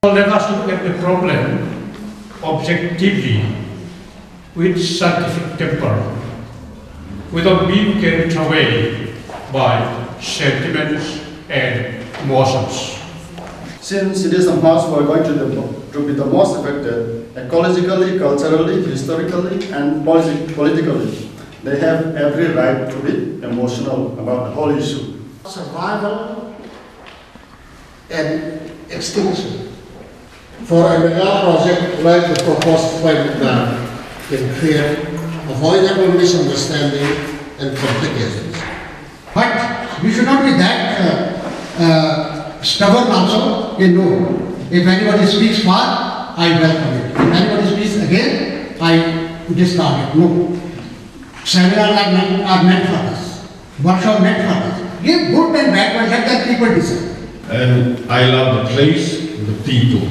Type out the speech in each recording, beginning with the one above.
Let us look at the problem objectively with scientific temper, without being carried away by sentiments and emotions. Since it is the mass who are going to be the most affected, ecologically, culturally, historically, and politically, they have every right to be emotional about the whole issue. Survival and extinction. For a mega project like the proposed Tipaimukh Dam can create avoidable misunderstanding and complications. But we should not be that stubborn also. No, if anybody speaks far, I welcome it. If anybody speaks again, I discard it. No. Seminars are meant for us. Workshops meant for us. Give good and bad, but let the people decide. And I love the place, the people.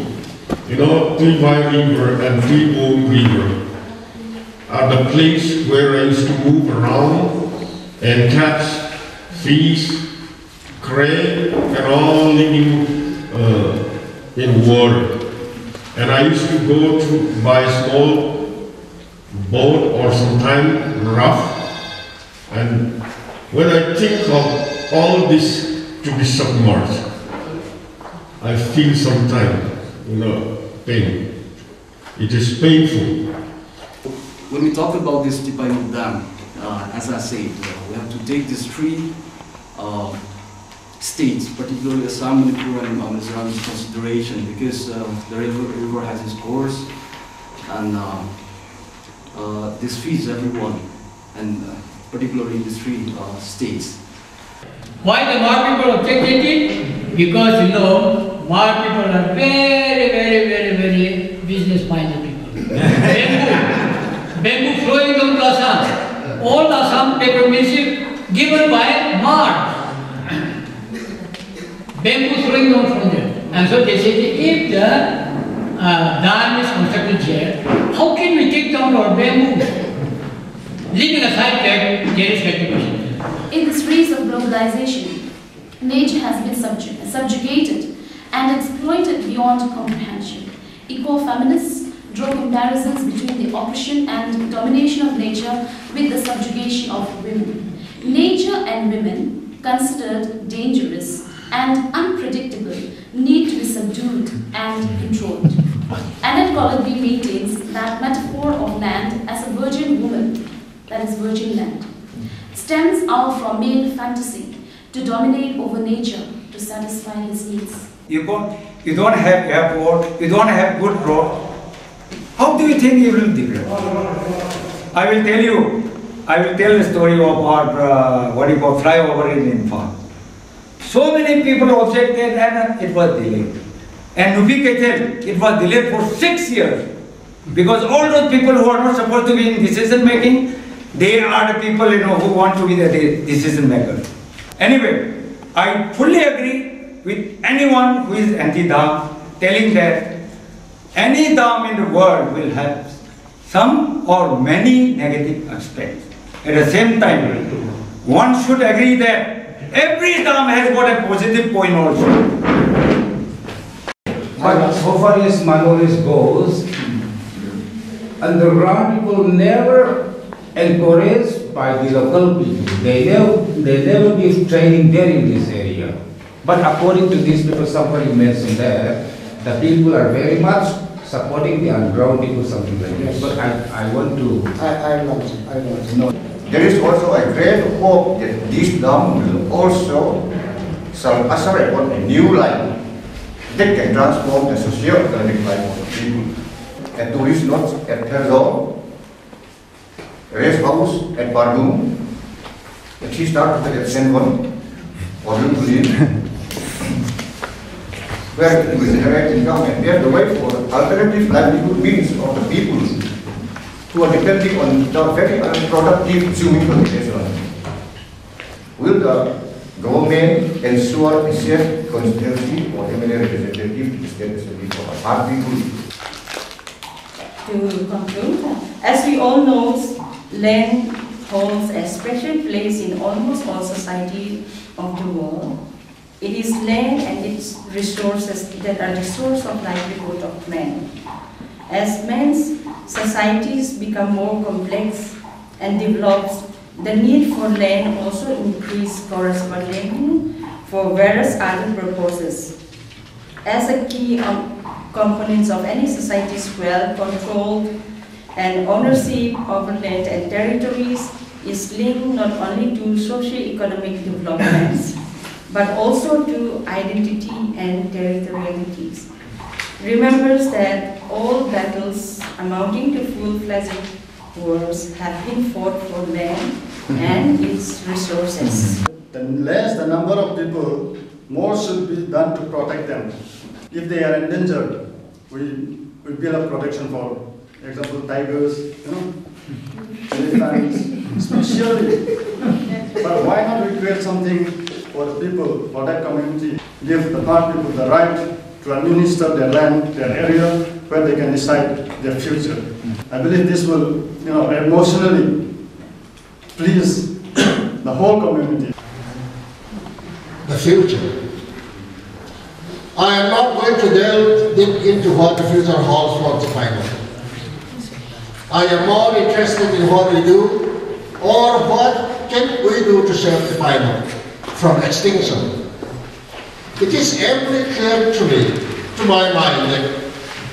You know, Tipaimukh River and Tipaimukh River are the place where I used to move around and catch fish, crab, and all living in water. And I used to go to buy a small boat or sometimes raft. And when I think of all this to be submerged, I feel sometimes, pain. It is painful. When we talk about this Tipaimukh Dam, as I said, we have to take these three states, particularly Assam, Manipur, and Mizoram, into consideration, because the river has its course, and this feeds everyone, and particularly in these three states. Why the Mar people objected it? Because Mar people are very business-minded people. Bamboo flowing down to Assam. All Assam paper mills given by Mar. Bamboo flowing down from there. And so they said, if the dam is constructed here, how can we take down our bamboo? Leaving aside that there is cultivation. In this race of globalization, nature has been subjugated and exploited beyond comprehension. Eco-feminists draw comparisons between the oppression and domination of nature with the subjugation of women. Nature and women, considered dangerous and unpredictable, need to be subdued and controlled. Annette Colletti maintains that metaphor of land as a virgin woman that is virgin land, stems out from male fantasy to dominate over nature to satisfy his needs. You don't have airport, you don't have good road. How do you think you will develop? I will tell the story of our, flyover in Imphal. So many people objected and it was delayed. And Nubi Ketel, it was delayed for 6 years. Because all those people who are not supposed to be in decision making, they are the people who want to be the decision maker. Anyway, I fully agree with anyone who is anti-dam, telling that any dam in the world will have some or many negative aspects. At the same time, one should agree that every dam has got a positive point also. But so far as my knowledge goes, underground people never encouraged by the local people. They never give training there in this area. But according to these people, somebody mentioned that the people are very much supporting the underground people, something like that. But I want to... I want to know. There is also a great hope that this dam will also serve as a new life that can transform the socio-economic life of the people. A tourist lodge at Herzog, a rest house at Bandung, a tea start at Senwon, or where it will generate income and pave the way for alternative livelihood means of the people who are depending on the very unproductive swimming conditions. Will the government ensure a safe constituency or MLA representative state assembly for our people? To conclude, as we all know, land holds a special place in almost all society of the world. It is land and its resources that are the source of livelihood of man. As men's societies become more complex and develops, the need for land also increases correspondingly for various other purposes. As a key components of any society's well-controlled and ownership over land and territories is linked not only to socio-economic developments, but also to identity and territorialities. Remembers that all battles amounting to full-fledged wars have been fought for land and its resources. The less the number of people, more should be done to protect them. If they are endangered, we build up protection for example, tigers, elephants, especially. But why not we create something for the people, for that community, give the part people the right to administer their land, their area, where they can decide their future. I believe this will, emotionally please the whole community. The future. I am not going to delve deep into what the future holds for Tipaimukh. I am more interested in what we do, or what can we do to save Tipaimukh from extinction. It is amply clear to my mind that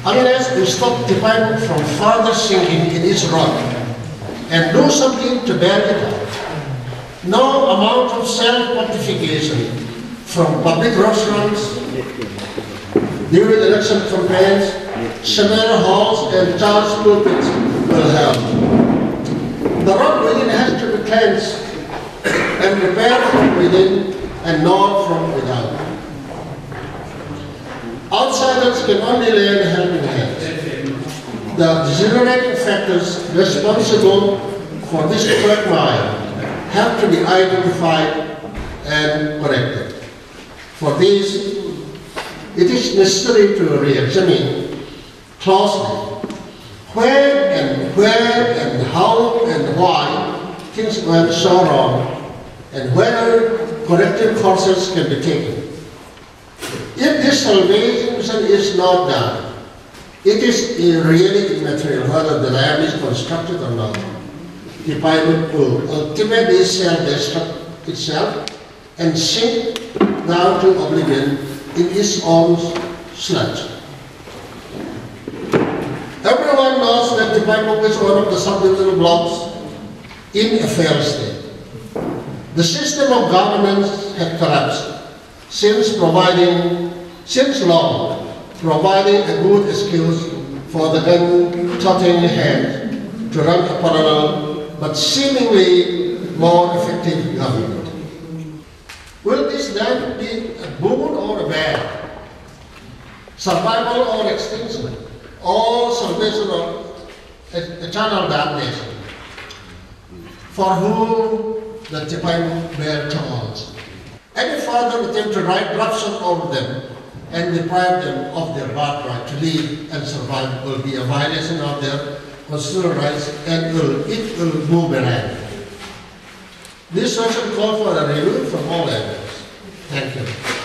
unless we stop Tipaimukh from further sinking in its rock and do something to bail it out, no amount of self-quantification from public restaurants, during election campaigns, seminar halls and church pulpits will help. The rock within has to be cleansed and repaired from within and not from without. Outsiders can only lend helping hands. The degenerating factors responsible for this quagmire have to be identified and corrected. For this, it is necessary to re-examine closely where and how and why things went so wrong and whether corrective courses can be taken. If this salvation is not done, it is really immaterial whether the dam is constructed or not. Tipaimukh will ultimately self-destruct itself and sink down to oblivion in its own sludge. Everyone knows that Tipaimukh is one of the subdivision blocks in a failed state. The system of governance had collapsed since long, providing a good excuse for the gun-toting hand to run a parallel but seemingly more effective government. Will this then be a boon or a bad? Survival or extinction? Or salvation or eternal damnation? For whom the Tipaimukh bear tolls. Any further attempt to write corruption over them and deprive them of their birthright to live and survive will be a violation of their constitutional rights, and it will boomerang. This session called for a review from all angles. Thank you.